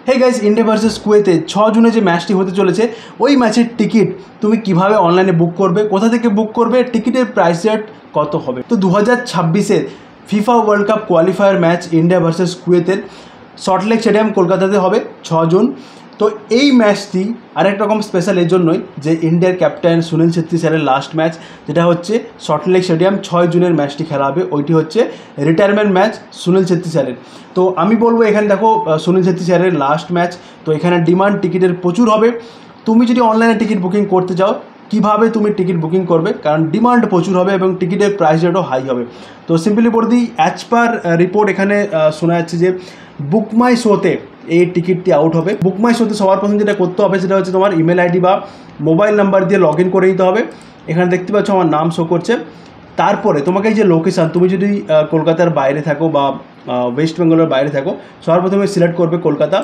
Hey guys, India versus কুয়েতে 6 জুনে যে ম্যাচটি হতে চলেছে ওই ম্যাচের টিকিট তুমি কিভাবে অনলাইনে বুক করবে, কোথা থেকে বুক করবে, টিকিটের প্রাইস রেট কত হবে। তো 2026-এর FIFA World Cup qualifier match India versus কুয়েতের সল্টলেক স্টেডিয়াম কলকাতাতে হবে 6 জুন। তো এই ম্যাচটি আরেক রকম স্পেশাল এই জন্যই যে ইন্ডিয়ার ক্যাপ্টেন সুনীল ছেত্রী স্যারের লাস্ট ম্যাচ, যেটা হচ্ছে সল্টলেক স্টেডিয়াম 6 জুনের ম্যাচটি খেলা হবে, ওইটি হচ্ছে রিটায়ারমেন্ট ম্যাচ সুনীল ছেত্রী স্যারের। তো আমি বলবো এখানে দেখো সুনীল ছেত্রী স্যারের লাস্ট ম্যাচ, তো এখানে ডিমান্ড টিকিটের প্রচুর হবে। তুমি যদি অনলাইনে টিকিট বুকিং করতে চাও কীভাবে তুমি টিকিট বুকিং করবে, কারণ ডিমান্ড প্রচুর হবে এবং টিকিটের প্রাইস রেটও হাই হবে। তো সিম্পলি বলে দিই, অ্যাজ পার রিপোর্ট এখানে শোনা যাচ্ছে যে বুক মাই শোতে এই টিকিটটি আউট হবে। বুক মাই শোতে সবার প্রথম যেটা করতে হবে সেটা হচ্ছে তোমার ইমেল আইডি বা মোবাইল নাম্বার দিয়ে লগ ইন করে নিতে হবে। এখানে দেখতে পাচ্ছ আমার নাম শো করছে। তারপরে তোমাকে এই যে লোকেশান, তুমি যদি কলকাতার বাইরে থাকো বা ওয়েস্ট বেঙ্গলের বাইরে থাকো, সবার প্রথমে সিলেক্ট করবে কলকাতা।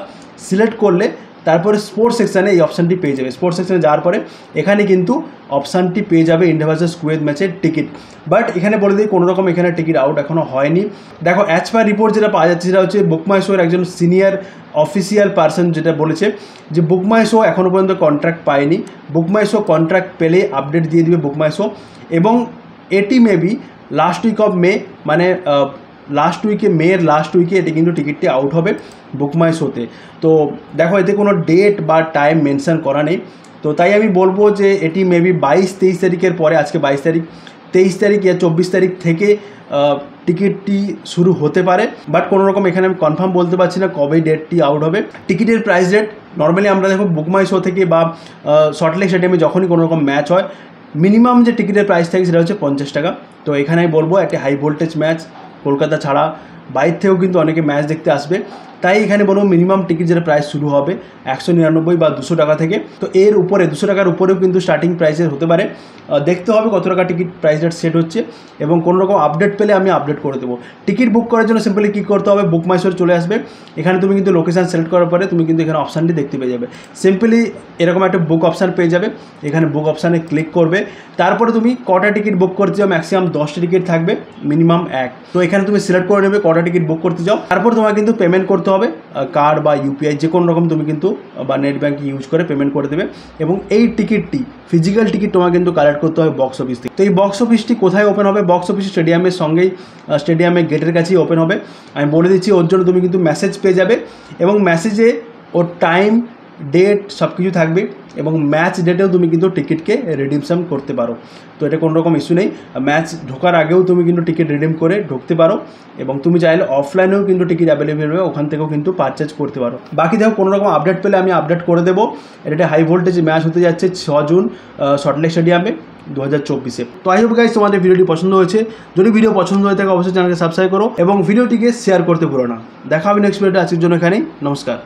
সিলেক্ট করলে তারপরে স্পোর্টস সেকশানে এই অপশানটি পেয়ে যাবে। স্পোর্টস সেকশানে যাওয়ার পরে এখানে কিন্তু অপশানটি পেয়ে যাবে ইন্ডিয়া ভার্সেস কুয়েত ম্যাচের টিকিট। বাট এখানে বলে দিই কোনো রকম এখানে টিকিট আউট এখনও হয়নি। দেখো অ্যাজ পার রিপোর্ট যেটা পাওয়া যাচ্ছে সেটা হচ্ছে বুক মাই শোর একজন সিনিয়র অফিসিয়াল পার্সন যেটা বলেছে যে বুক মাই শো এখনও পর্যন্ত কন্ট্রাক্ট পায়নি। বুক মাই শো কন্ট্রাক্ট পেলে আপডেট দিয়ে দিবে বুক মাই শো, এবং এটি maybe last week of May, মানে মেয়ের লাস্ট উইকে এটি কিন্তু টিকিটটি আউট হবে বুক মাই শোতে। তো দেখো এতে কোনো ডেট বা টাইম মেনশন করা নেই, তো তাই আমি বলবো যে এটি মেবি 22-23 তারিখের পরে, আজকে 22 তারিখ, 23 তারিখ ইয়া 24 তারিখ থেকে টিকিটটি শুরু হতে পারে। বাট কোনো রকম এখানে আমি কনফার্ম বলতে পারছি না কবে ডেটটি আউট হবে। টিকিটের প্রাইস রেট নর্মালি আমরা দেখো বুক মাই শো থেকে বা সল্টলেক স্টেডিয়ামে যখনই কোনো রকম ম্যাচ হয় মিনিমাম যে টিকিটের প্রাইস থাকে সেটা হচ্ছে 50 টাকা। তো এখানে আমি বলবো একটা হাই ভোল্টেজ ম্যাচ, কলকাতা ছাড়া বাইরে থেকেও কিন্তু অনেকে ম্যাচ দেখতে আসবে, তাই এখানে বলবো মিনিমাম টিকিট যেটা প্রাইস শুরু হবে 199 বা 200 টাকা থেকে। তো এর উপরে 200 টাকার উপরেও কিন্তু স্টার্টিং প্রাইসের হতে পারে। দেখতে হবে কত টাকা টিকিট প্রাইস রেট সেট হচ্ছে, এবং কোনো রকম আপডেট পেলে আমি আপডেট করে দেবো। টিকিট বুক করার জন্য সিম্পলি কী করতে হবে, বুক মাই শো চলে আসবে। এখানে তুমি কিন্তু লোকেশান সিলেক্ট করার পরে তুমি কিন্তু এখানে অপশানটি দেখতে পেয়ে যাবে। সিম্পলি এরকম একটা বুক অপশান পেয়ে যাবে, এখানে বুক অপশানে ক্লিক করবে। তারপরে তুমি কটা টিকিট বুক করতে চাও, ম্যাক্সিমাম 10টা টিকিট থাকবে, মিনিমাম 1। তো এখানে তুমি সিলেক্ট করে নেবে কটা টিকিট বুক করতে চাও। তারপর তোমার কিন্তু পেমেন্ট করতে হবে, কার্ড বা ইউপিআই যে কোনো রকম তুমি কিন্তু বা নেট ব্যাঙ্কিং ইউজ করে পেমেন্ট করে দেবে। এবং এই টিকিটটি ফিজিক্যাল টিকিট তোমার কিন্তু কালেক্ট করতে হবে বক্স অফিস থেকে। তো এই বক্স অফিসটি কোথায় ওপেন হবে, বক্স অফিস স্টেডিয়ামের সঙ্গেই, স্টেডিয়ামের গেটের কাছেই ওপেন হবে। আমি বলে দিচ্ছি, ওর জন্য তুমি কিন্তু মেসেজ পেয়ে যাবে, এবং মেসেজে ওর টাইম, ডেট সব কিছু থাকবে, এবং ম্যাচ ডেটেও তুমি কিন্তু টিকিটকে রিডিমশন করতে পারো। তো এটা কোনো রকম ইস্যু নেই, ম্যাচ ঢোকার আগেও তুমি কিন্তু টিকিট রিডিম করে ঢুকতে পারো, এবং তুমি চাইলে অফলাইনেও কিন্তু টিকিট অ্যাভেলেবেল হবে, ওখান থেকেও কিন্তু পারচেজ করতে পারো। বাকি দেখো কোনো রকম আপডেট পেলে আমি আপডেট করে দেবো। এটা হাই ভোল্টেজ ম্যাচ হতে যাচ্ছে 6 জুন সল্টলেক স্টেডিয়ামে 2024-এ। তো আই হোপ গাইস তোমাদের ভিডিওটি পছন্দ হয়েছে। যদি ভিডিও পছন্দ হয়ে থাকে অবশ্যই চ্যানেলকে সাবস্ক্রাইব করো এবং ভিডিওটিকে শেয়ার করতে ভুলো না। দেখা হবে নেক্সট ভিডিওতে। আজকের জন্য এখানেই, নমস্কার।